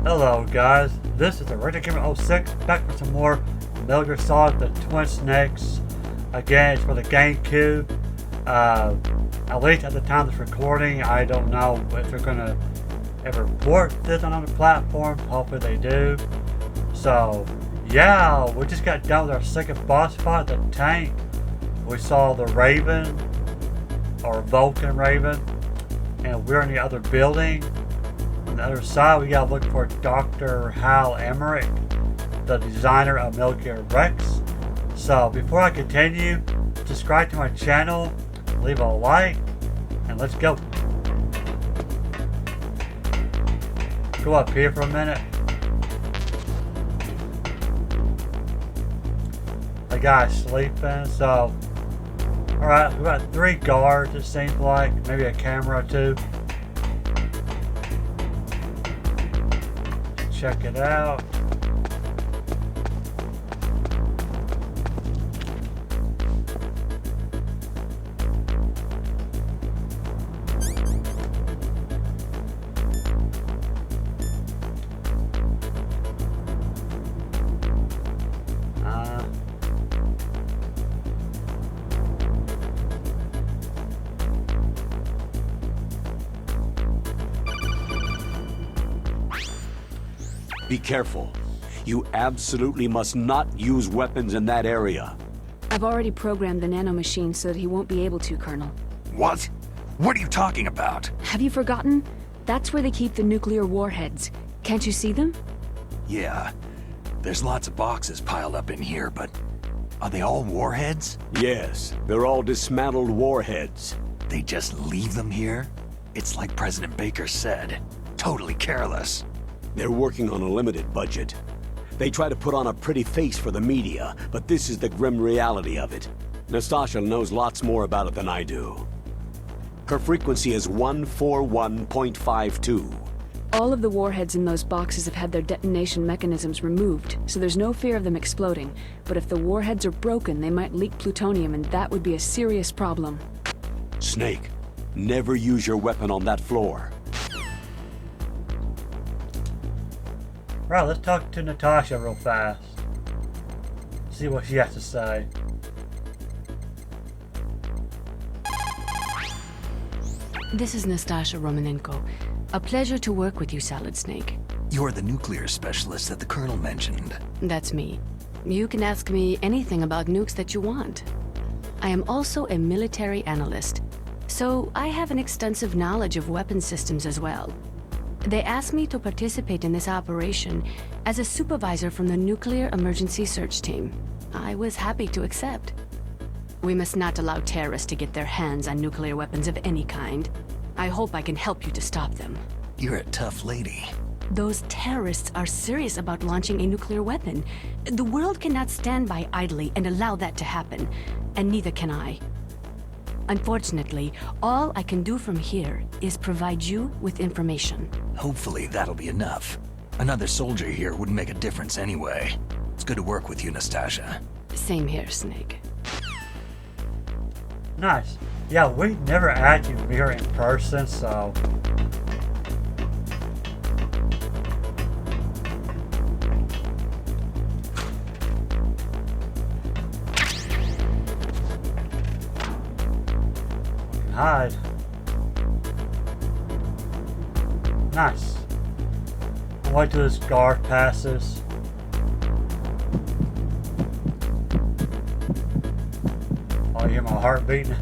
Hello guys, this is the Retro Gamer 06 back for some more Metal Gear Solid the Twin Snakes. Again, it's for the GameCube. At least at the time of this recording, I don't know if they're going to ever port this on other platforms. Hopefully they do. So, yeah, we just got done with our second boss fight, the tank. We saw the Raven, or Vulcan Raven, and we're in the other building. On the other side, we gotta look for Dr. Hal Emmerich, the designer of Metal Gear Rex. So before I continue, subscribe to my channel, leave a like, and let's go. Go up here for a minute. The guy's sleeping, so alright, we got 3 guards it seems like, maybe a camera or 2. Check it out. Be careful. You absolutely must not use weapons in that area. I've already programmed the nanomachine so that he won't be able to, Colonel. What? What are you talking about? Have you forgotten? That's where they keep the nuclear warheads. Can't you see them? Yeah. There's lots of boxes piled up in here, but are they all warheads? Yes, they're all dismantled warheads. They just leave them here? It's like President Baker said. Totally careless. They're working on a limited budget. They try to put on a pretty face for the media, but this is the grim reality of it. Nastasha knows lots more about it than I do. Her frequency is 141.52. All of the warheads in those boxes have had their detonation mechanisms removed, so there's no fear of them exploding. But if the warheads are broken, they might leak plutonium, and that would be a serious problem. Snake, never use your weapon on that floor. Right, let's talk to Natasha real fast. See what she has to say. This is Nastasha Romanenko. A pleasure to work with you, Solid Snake. You're the nuclear specialist that the Colonel mentioned. That's me. You can ask me anything about nukes that you want. I am also a military analyst, so I have an extensive knowledge of weapon systems as well. They asked me to participate in this operation as a supervisor from the Nuclear Emergency Search Team. I was happy to accept. We must not allow terrorists to get their hands on nuclear weapons of any kind. I hope I can help you to stop them. You're a tough lady. Those terrorists are serious about launching a nuclear weapon. The world cannot stand by idly and allow that to happen, and neither can I. Unfortunately, all I can do from here is provide you with information. Hopefully that'll be enough. Another soldier here wouldn't make a difference anyway. It's good to work with you, Nastasha. Same here, Snake. Nice. Yeah, we never actually meet her in person, so... hide. Nice. I'll wait till this guard passes. Oh, you hear my heart beating?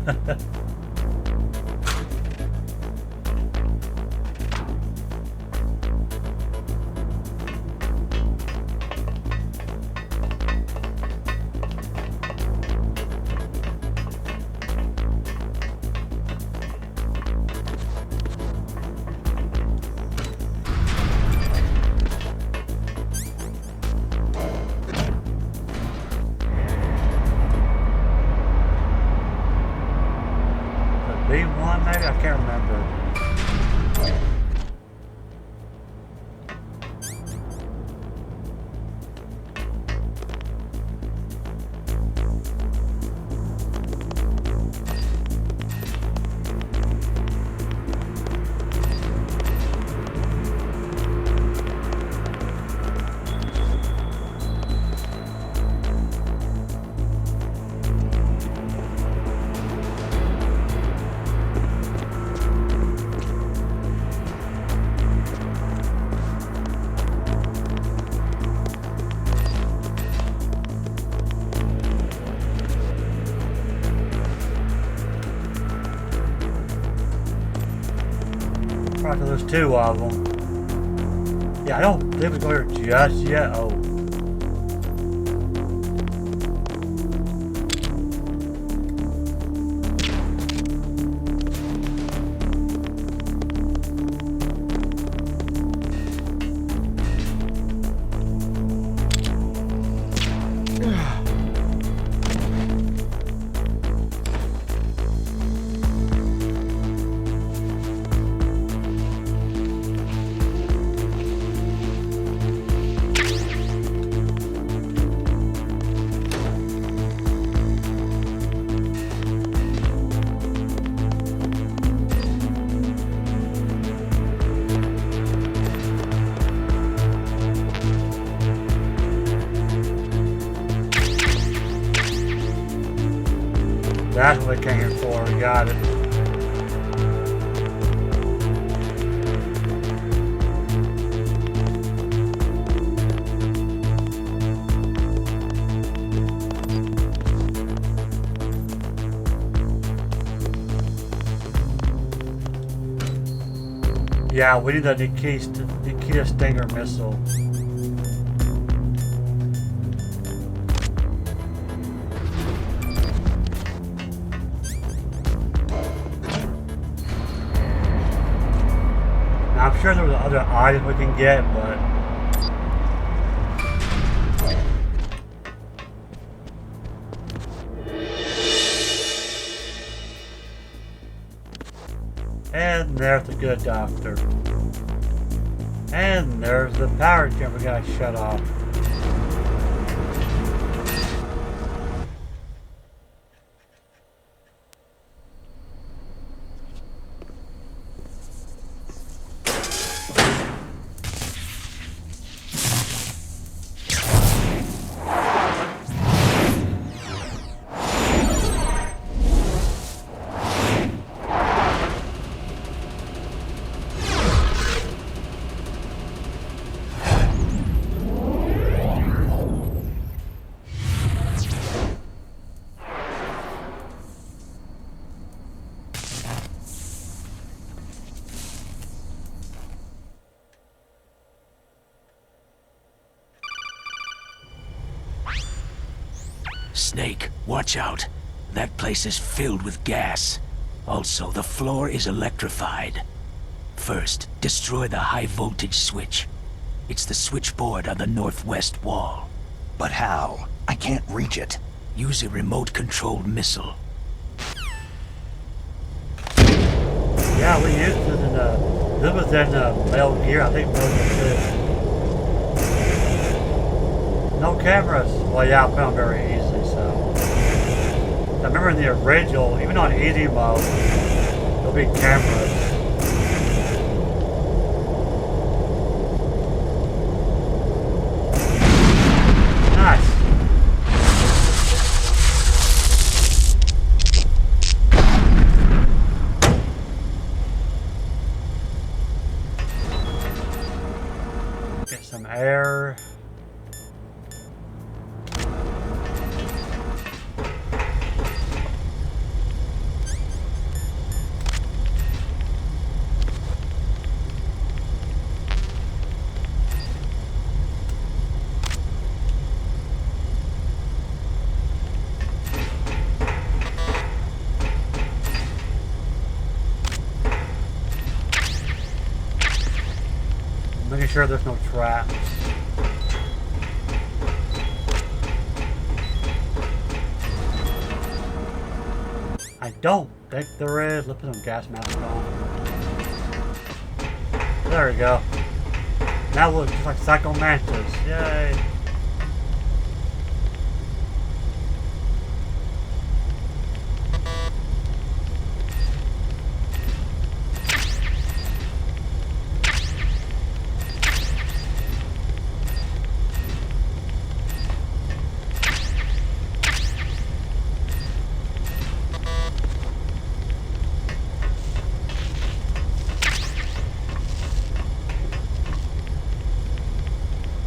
there's two of them. Yeah, I don't think we go here just yet. Oh. That's what they came here for. We got it. Yeah, we need the Nikita Stinger missile. I'm sure there was other items we can get, but and there's the good doctor. And there's the power gen we gotta shut off. Snake, watch out. That place is filled with gas. Also, the floor is electrified. First, destroy the high-voltage switch. It's the switchboard on the northwest wall. But how? I can't reach it. Use a remote-controlled missile. Yeah, we used this in this was in Metal Gear, I think Metal Gear 2. No cameras. Well, yeah, I put on very easy, so. I remember in the original, even on easy mode, there'll be cameras. Nice. Get some air. Making sure there's no traps. I don't think there is. Let's put some gas mask on. There we go. Now it looks just like Psycho Mantis. Yay.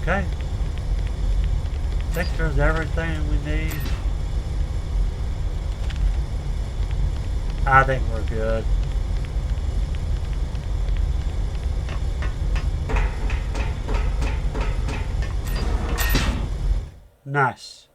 Okay. I think there's everything we need. I think we're good. Nice.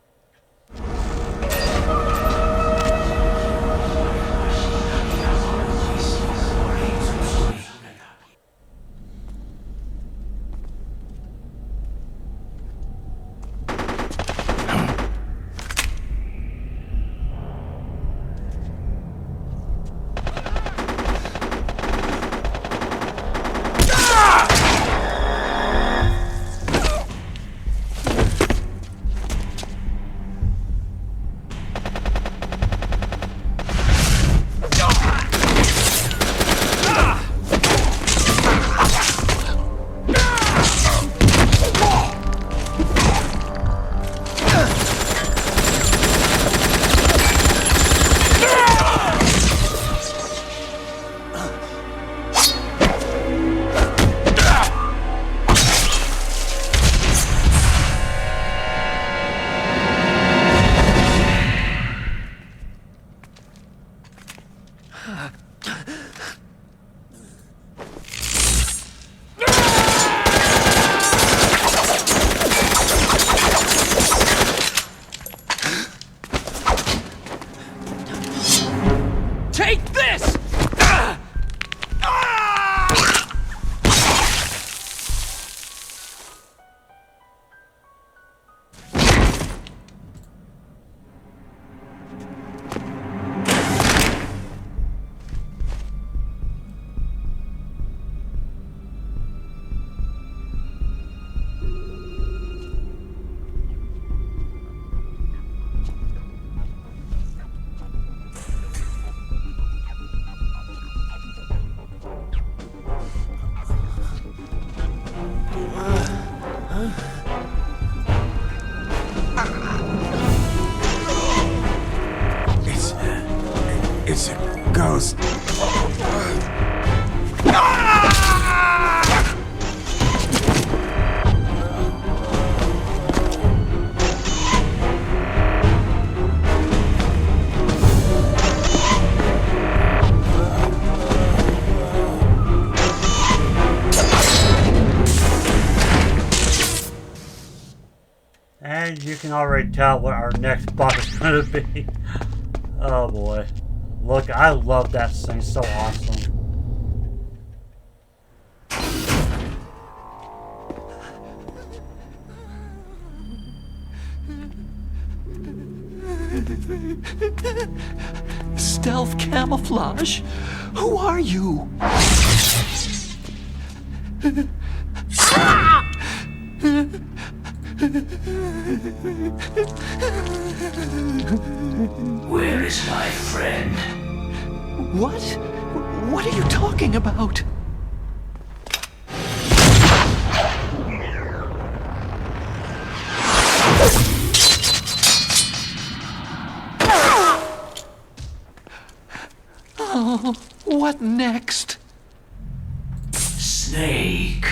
Take this! It's a ghost. And you can already tell what our next boss is going to be. Oh boy. Look, I love that scene. So awesome. Stealth camouflage? Who are you? Where is my friend? What? What are you talking about? Oh, what next? Snake.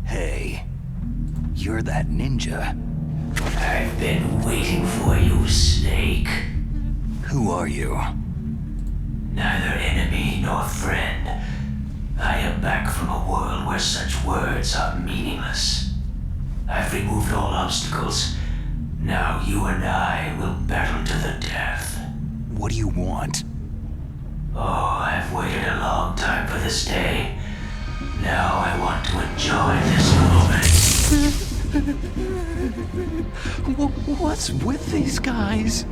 Hey, you're that ninja. I've been waiting for you, Snake. Who are you? Neither enemy nor friend. I am back from a world where such words are meaningless. I've removed all obstacles. Now you and I will battle to the death. What do you want? Oh, I've waited a long time for this day. Now I want to enjoy this moment. What's with these guys?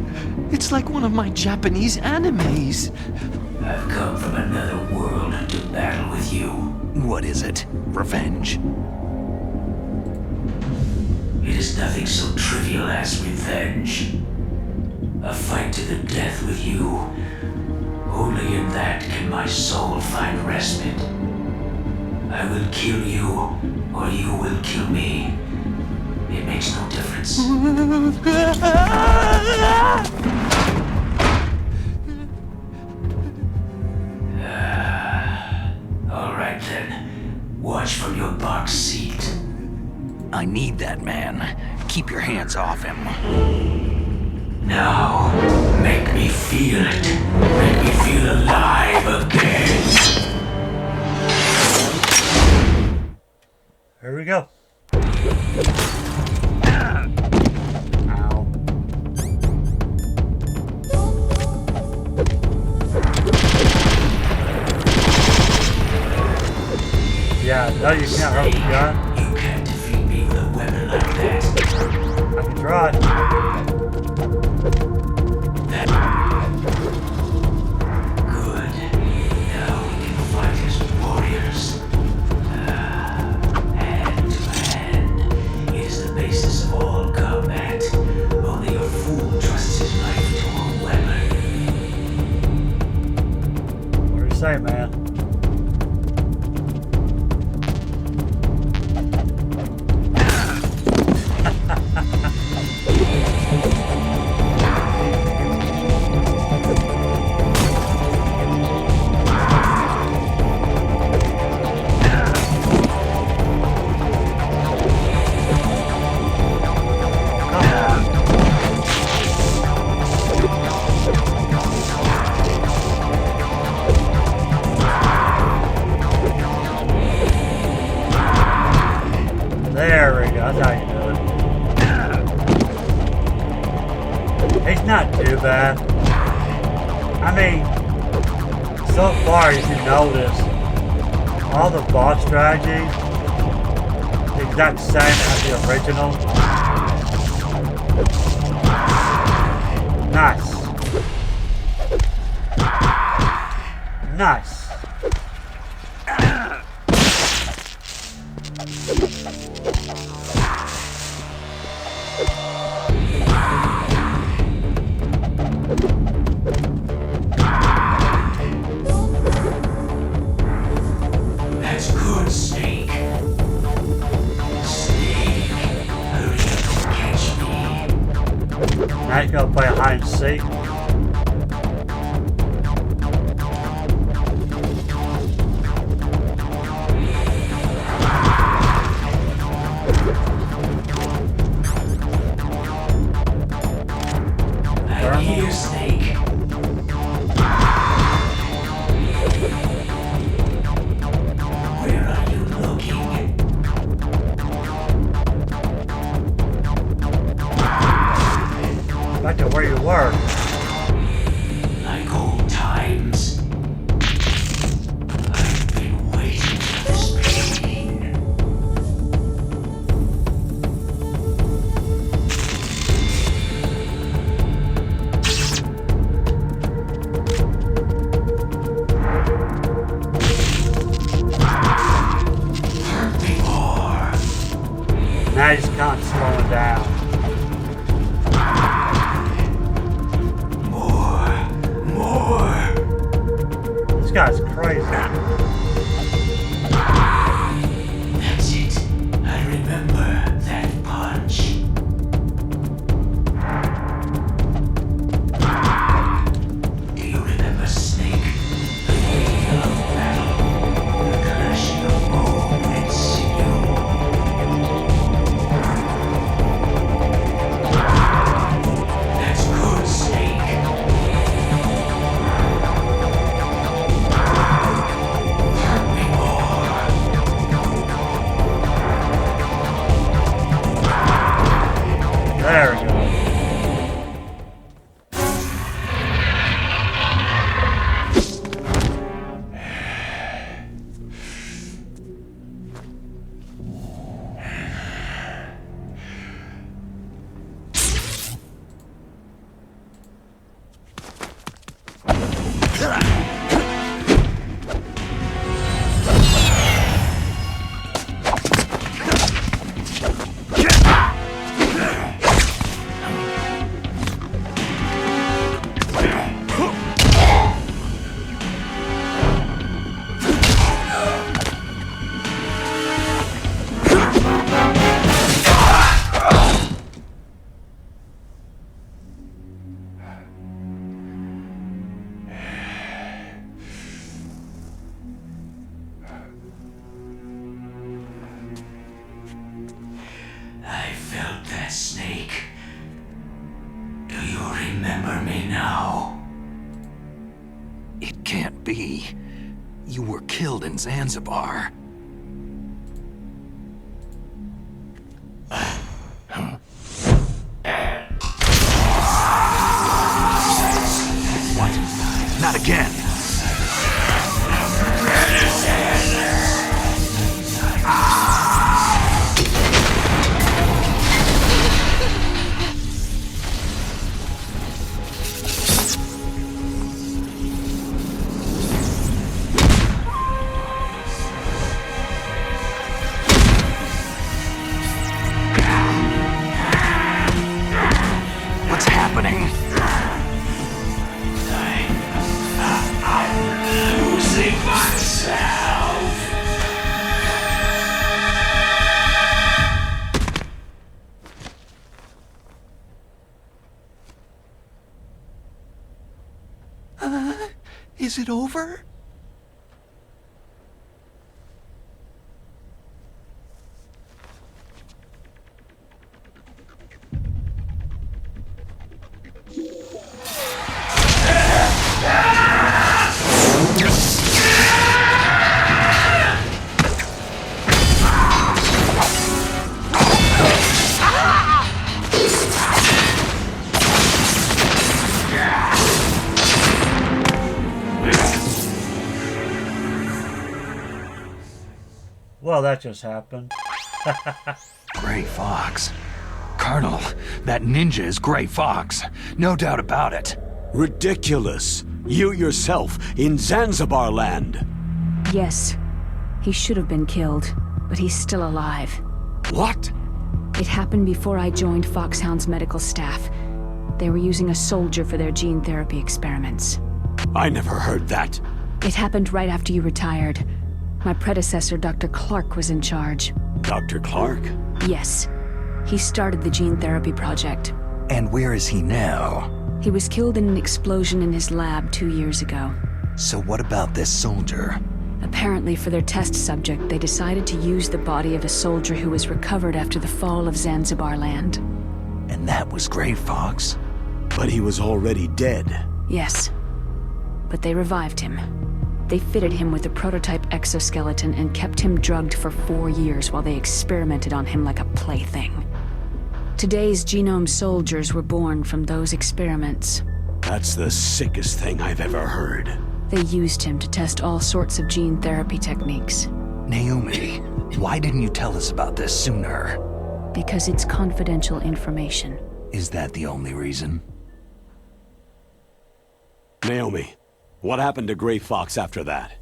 It's like one of my Japanese animes. I've come from another world to battle with you. What is it? Revenge? It is nothing so trivial as revenge. A fight to the death with you. Only in that can my soul find respite. I will kill you, or you will kill me. It makes no difference. All right then. Watch from your box seat. I need that man. Keep your hands off him. Now, make me feel it. Make me feel alive again. Here we go. Yeah, no, you can't hold the gun. You can't defeat me with a weapon like that. I can try. Good. Now we can fight as warriors. Hand to hand is the basis of all combat. Only a fool trusts his life to a weapon. What do you say, man? There we go, that's how you do it. It's not too bad. I mean, so far you can notice all the boss strategies the exact same as the original. Nice. Nice. That's good, Snake. Snake, hurry up and catch me. Now you gotta play hide and seek. I'm here, Snake. Where are you looking? Back to where you were. Like old times. I've been waiting for this pain. Hurt me more. Now he's kind of slowing down. More. This guy's crazy. That's it. I remember that punch. Do you remember Snake? The feel of battle, the clashing of bone and sinew. That's good, Snake. Hurt me more. There we go. I felt that, Snake. Do you remember me now? It can't be. You were killed in Zanzibar. What? Not again. Is it over? Well, that just happened. Gray Fox. Colonel, that ninja is Gray Fox. No doubt about it. Ridiculous. You yourself in Zanzibar land. Yes. He should have been killed, but he's still alive. What? It happened before I joined Foxhound's medical staff. They were using a soldier for their gene therapy experiments. I never heard that. It happened right after you retired. My predecessor, Dr. Clark, was in charge. Dr. Clark? Yes. He started the gene therapy project. And where is he now? He was killed in an explosion in his lab 2 years ago. So what about this soldier? Apparently, for their test subject, they decided to use the body of a soldier who was recovered after the fall of Zanzibar land. And that was Gray Fox? But he was already dead. Yes. But they revived him. They fitted him with a prototype exoskeleton and kept him drugged for 4 years while they experimented on him like a plaything. Today's genome soldiers were born from those experiments. That's the sickest thing I've ever heard. They used him to test all sorts of gene therapy techniques. Naomi, why didn't you tell us about this sooner? Because it's confidential information. Is that the only reason? Naomi, what happened to Gray Fox after that?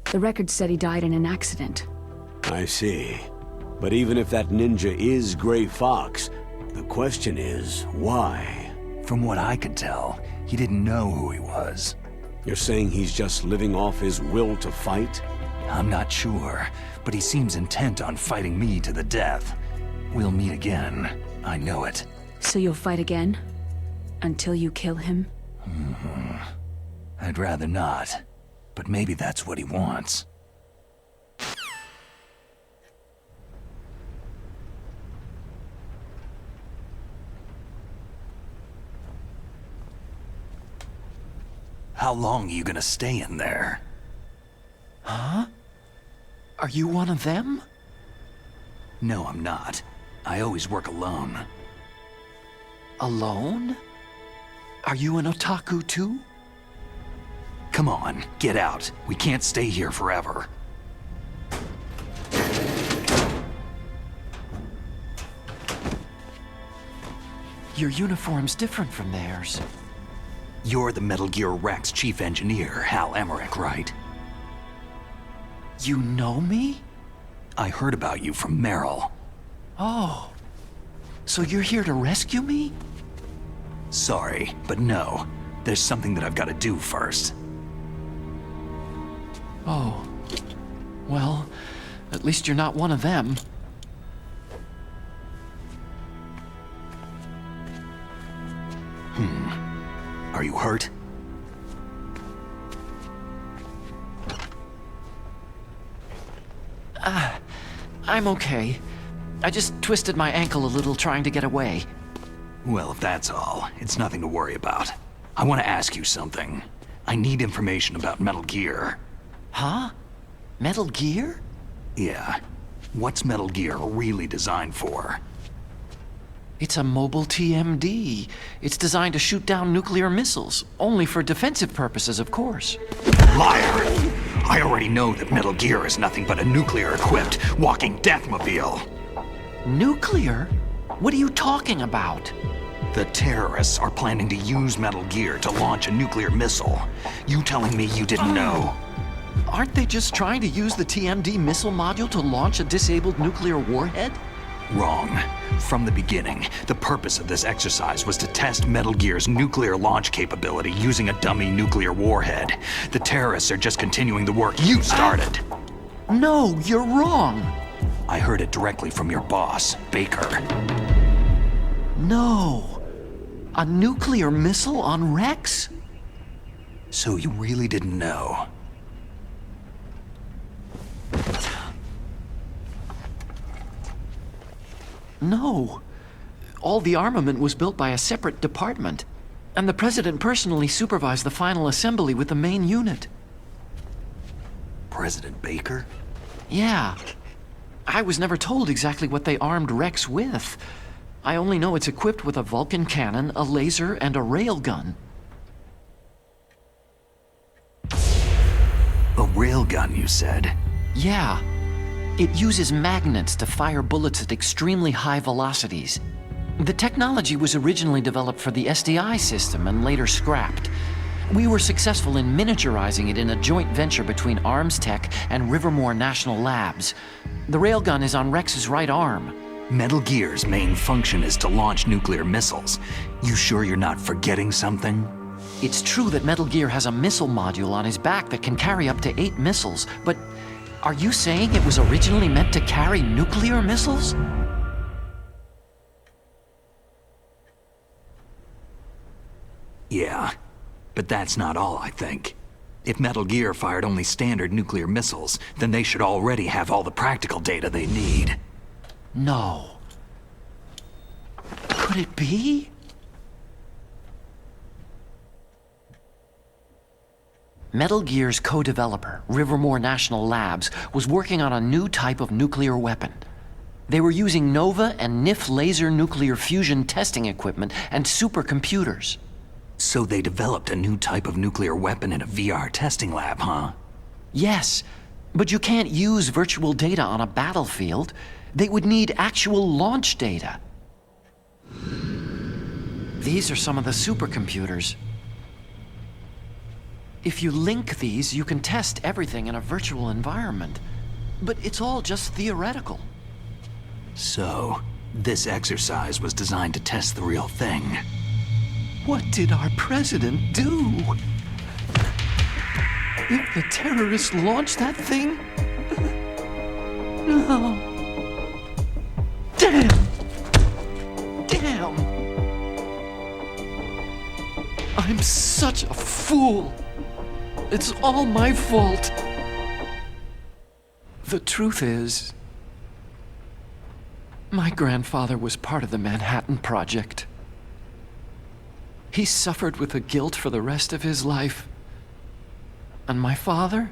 The record said he died in an accident. I see. But even if that ninja is Gray Fox, the question is, why? From what I could tell, he didn't know who he was. You're saying he's just living off his will to fight? I'm not sure, but he seems intent on fighting me to the death. We'll meet again. I know it. So you'll fight again? Until you kill him? I'd rather not, but maybe that's what he wants. How long are you gonna stay in there? Huh? Are you one of them? No, I'm not. I always work alone. Alone? Are you an otaku too? Come on, get out. We can't stay here forever. Your uniform's different from theirs. You're the Metal Gear Rex chief engineer, Hal Emmerich, right? You know me? I heard about you from Meryl. Oh. So you're here to rescue me? Sorry, but no. There's something that I've got to do first. Oh. Well, at least you're not one of them. Are you hurt? I'm okay. I just twisted my ankle a little trying to get away. Well, if that's all, it's nothing to worry about. I want to ask you something. I need information about Metal Gear. Huh? Metal Gear? Yeah. What's Metal Gear really designed for? It's a mobile TMD. It's designed to shoot down nuclear missiles. Only for defensive purposes, of course. Liar! I already know that Metal Gear is nothing but a nuclear-equipped walking deathmobile. Nuclear? What are you talking about? The terrorists are planning to use Metal Gear to launch a nuclear missile. You telling me you didn't know? Aren't they just trying to use the TMD missile module to launch a disabled nuclear warhead? Wrong. From the beginning, the purpose of this exercise was to test Metal Gear's nuclear launch capability using a dummy nuclear warhead. The terrorists are just continuing the work you started. No, you're wrong. I heard it directly from your boss, Baker. No. A nuclear missile on Rex? So you really didn't know? No. All the armament was built by a separate department, and the President personally supervised the final assembly with the main unit. President Baker? Yeah. I was never told exactly what they armed Rex with. I only know it's equipped with a Vulcan cannon, a laser, and a railgun. A railgun, you said? Yeah. It uses magnets to fire bullets at extremely high velocities. The technology was originally developed for the SDI system and later scrapped. We were successful in miniaturizing it in a joint venture between Arms Tech and Rivermore National Labs. The railgun is on Rex's right arm. Metal Gear's main function is to launch nuclear missiles. You sure you're not forgetting something? It's true that Metal Gear has a missile module on his back that can carry up to 8 missiles, but are you saying it was originally meant to carry nuclear missiles? Yeah, but that's not all, I think. If Metal Gear fired only standard nuclear missiles, then they should already have all the practical data they need. No. Could it be? Metal Gear's co-developer, Rivermore National Labs, was working on a new type of nuclear weapon. They were using Nova and NIF laser nuclear fusion testing equipment and supercomputers. So they developed a new type of nuclear weapon in a VR testing lab, huh? Yes, but you can't use virtual data on a battlefield. They would need actual launch data. These are some of the supercomputers. If you link these, you can test everything in a virtual environment. But it's all just theoretical. So, this exercise was designed to test the real thing. What did our president do? Did the terrorists launch that thing? No. Damn! Damn! I'm such a fool. It's all my fault. The truth is, my grandfather was part of the Manhattan Project. He suffered with the guilt for the rest of his life. And my father?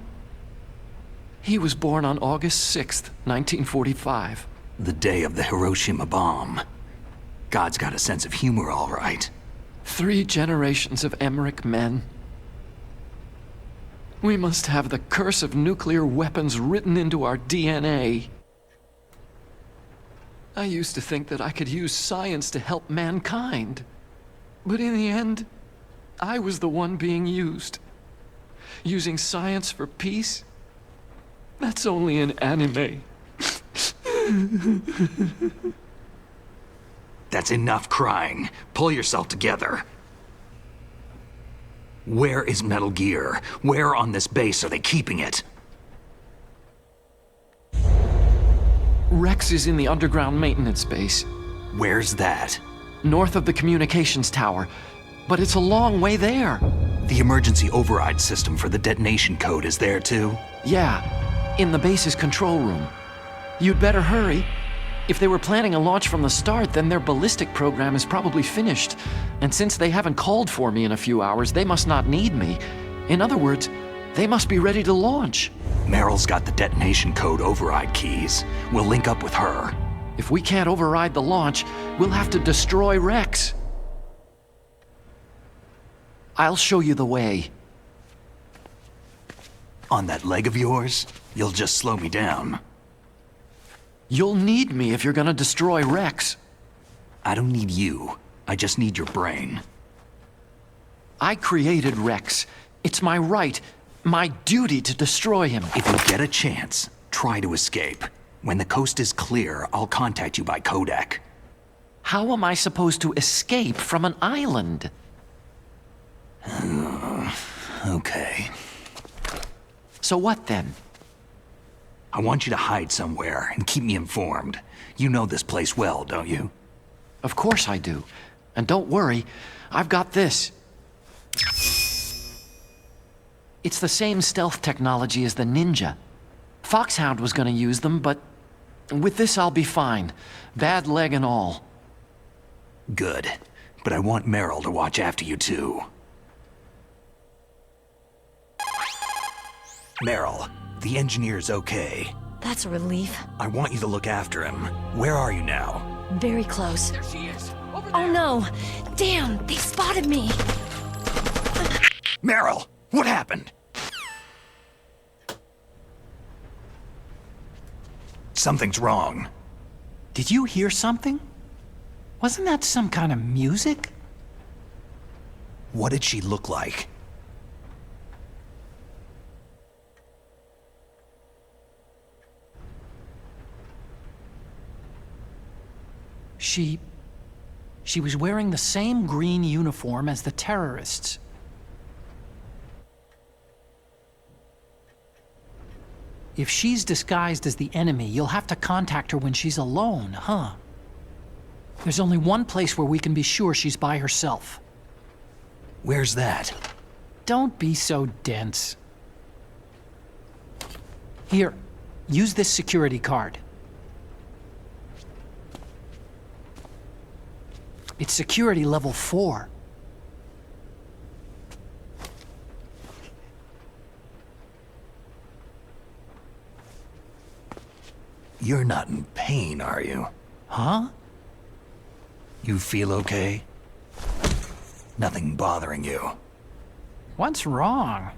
He was born on August 6th, 1945. The day of the Hiroshima bomb. God's got a sense of humor, all right. 3 generations of Emmerich men. We must have the curse of nuclear weapons written into our DNA. I used to think that I could use science to help mankind. But in the end, I was the one being used. Using science for peace? That's only in anime. That's enough crying. Pull yourself together. Where is Metal Gear? Where on this base are they keeping it? Rex is in the underground maintenance base. Where's that? North of the communications tower. But it's a long way there. The emergency override system for the detonation code is there too? Yeah, in the base's control room. You'd better hurry. If they were planning a launch from the start, then their ballistic program is probably finished. And since they haven't called for me in a few hours, they must not need me. In other words, they must be ready to launch. Meryl's got the detonation code override keys. We'll link up with her. If we can't override the launch, we'll have to destroy Rex. I'll show you the way. On that leg of yours, you'll just slow me down. You'll need me if you're gonna destroy Rex. I don't need you. I just need your brain. I created Rex. It's my right, my duty to destroy him. If you get a chance, try to escape. When the coast is clear, I'll contact you by codec. How am I supposed to escape from an island? Okay. So what then? I want you to hide somewhere and keep me informed. You know this place well, don't you? Of course I do. And don't worry, I've got this. It's the same stealth technology as the Ninja. Foxhound was gonna use them, but with this I'll be fine. Bad leg and all. Good. But I want Meryl to watch after you too. Meryl, the engineer's okay. That's a relief. I want you to look after him. Where are you now? Very close. There she is. Oh no! Damn, they spotted me! Meryl, what happened? Something's wrong. Did you hear something? Wasn't that some kind of music? What did she look like? She was wearing the same green uniform as the terrorists. If she's disguised as the enemy, you'll have to contact her when she's alone, huh? There's only one place where we can be sure she's by herself. Where's that? Don't be so dense. Here, use this security card. It's security level 4. You're not in pain, are you? Huh? You feel okay? Nothing bothering you? What's wrong?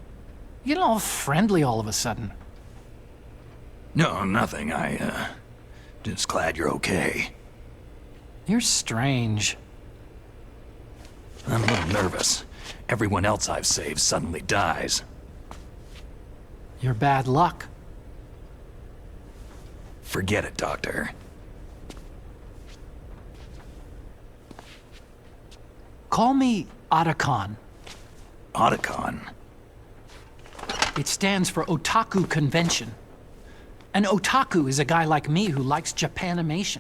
You get all friendly all of a sudden. No, nothing. Just glad you're okay. You're strange. I'm a little nervous. Everyone else I've saved suddenly dies. You're bad luck. Forget it, Doctor. Call me Otacon. Otacon? It stands for Otaku Convention. An otaku is a guy like me who likes Japanimation.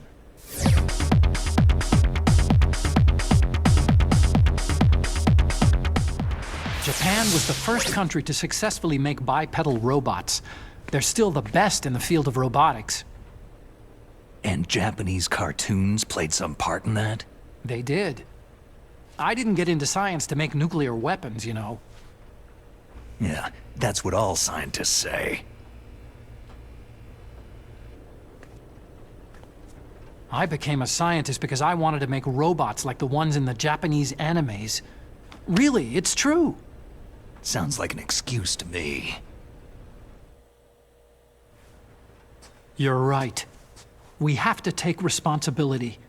Japan was the first country to successfully make bipedal robots. They're still the best in the field of robotics. And Japanese cartoons played some part in that? They did. I didn't get into science to make nuclear weapons, you know. Yeah, that's what all scientists say. I became a scientist because I wanted to make robots like the ones in the Japanese animes. Really, it's true. Sounds like an excuse to me. You're right. We have to take responsibility.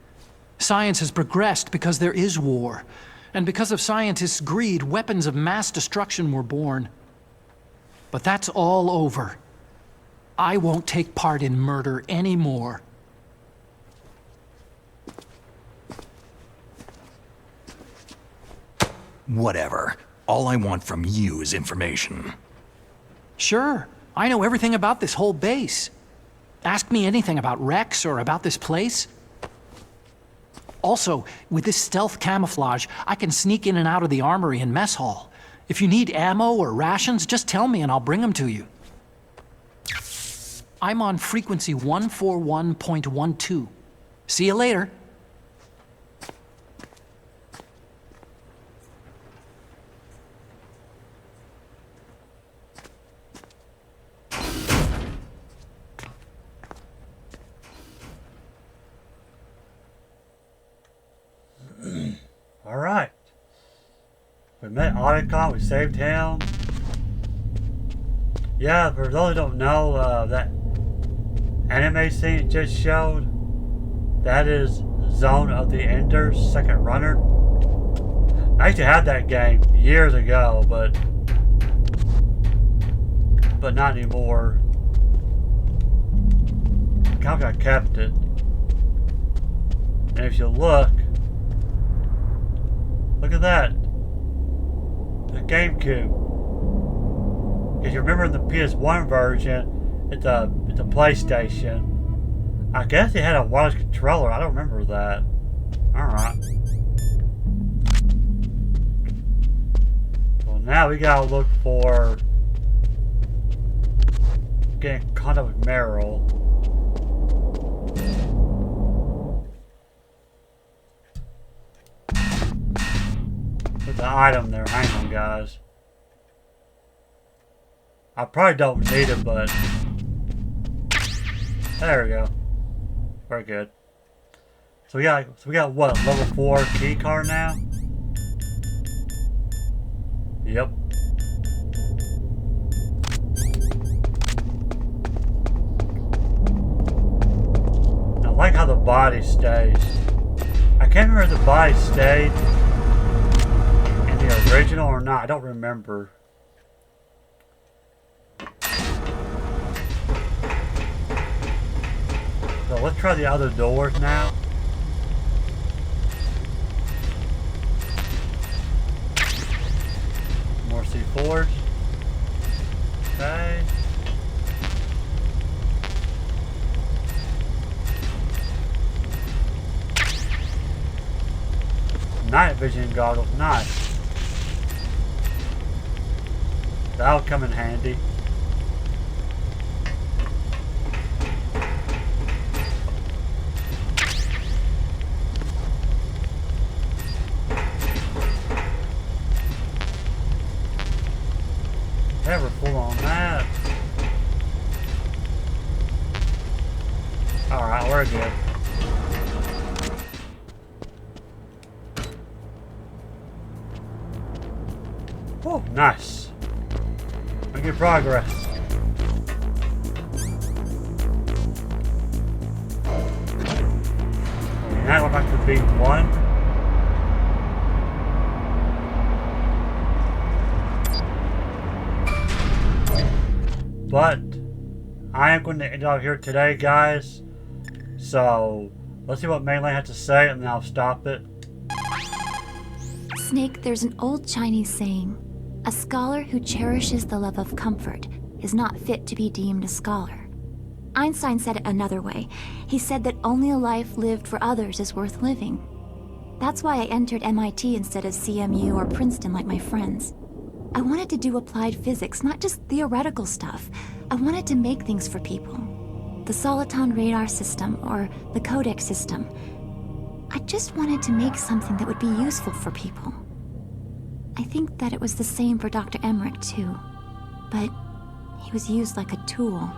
Science has progressed because there is war. And because of scientists' greed, weapons of mass destruction were born. But that's all over. I won't take part in murder anymore. Whatever. All I want from you is information. Sure, I know everything about this whole base. Ask me anything about Rex or about this place. Also, with this stealth camouflage, I can sneak in and out of the armory and mess hall. If you need ammo or rations, just tell me and I'll bring them to you. I'm on frequency 141.12. See you later. Alright. We met Otacon, we saved him. Yeah, for those who don't know, that anime scene it just showed, that is Zone of the Enders, Second Runner. I used to have that game years ago, but not anymore. Kind of I kept it. And if you look at that. The GameCube. If you remember in the PS1 version, it's a PlayStation. I guess it had a wireless controller. I don't remember that. Alright. Well, now we gotta look for get in contact with Meryl. There's an item there. Hang on, guys. I probably don't need it, but there we go. Very good. So we got what, level 4 key card now? Yep. I like how the body stays. I can't remember if the body stayed in the original or not. I don't remember. So let's try the other doors now. More C4s. Okay. Night vision goggles, nice. That'll come in handy. Yeah, we're full on that. Alright, we're good. Oh, nice. Making progress. Now we're back to B1. But I am going to end out here today, guys. So let's see what Mainland has to say, and then I'll stop it. Snake, there's an old Chinese saying, a scholar who cherishes the love of comfort is not fit to be deemed a scholar. Einstein said it another way. He said that only a life lived for others is worth living. That's why I entered MIT instead of CMU or Princeton like my friends. I wanted to do applied physics, not just theoretical stuff. I wanted to make things for people. The Soliton radar system or the codec system. I just wanted to make something that would be useful for people. I think that it was the same for Dr. Emmerich too. But he was used like a tool,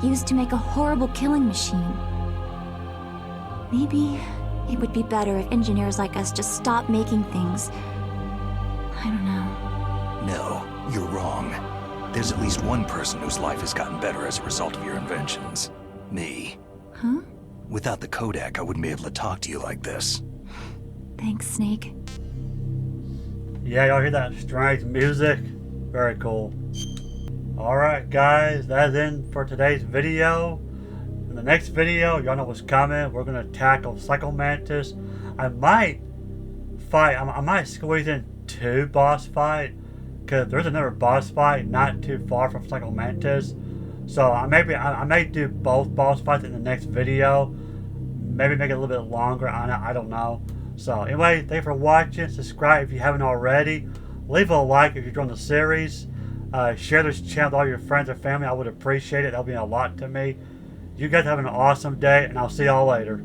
used to make a horrible killing machine. Maybe it would be better if engineers like us just stopped making things. I don't know. No, you're wrong. There's at least one person whose life has gotten better as a result of your inventions. Me. Huh? Without the codec, I wouldn't be able to talk to you like this. Thanks, Snake. Yeah, y'all hear that strange music? Very cool. Alright guys, that's it for today's video. In the next video, y'all know what's coming. We're going to tackle Psycho Mantis. I might squeeze in 2 boss fights. Because there's another boss fight not too far from Psycho Mantis. So I may do both boss fights in the next video. Maybe make it a little bit longer on it. I don't know. So anyway, thank you for watching. Subscribe if you haven't already. Leave a like if you're enjoying the series. Share this channel with all your friends and family. I would appreciate it. That'll mean a lot to me. You guys have an awesome day, and I'll see y'all later.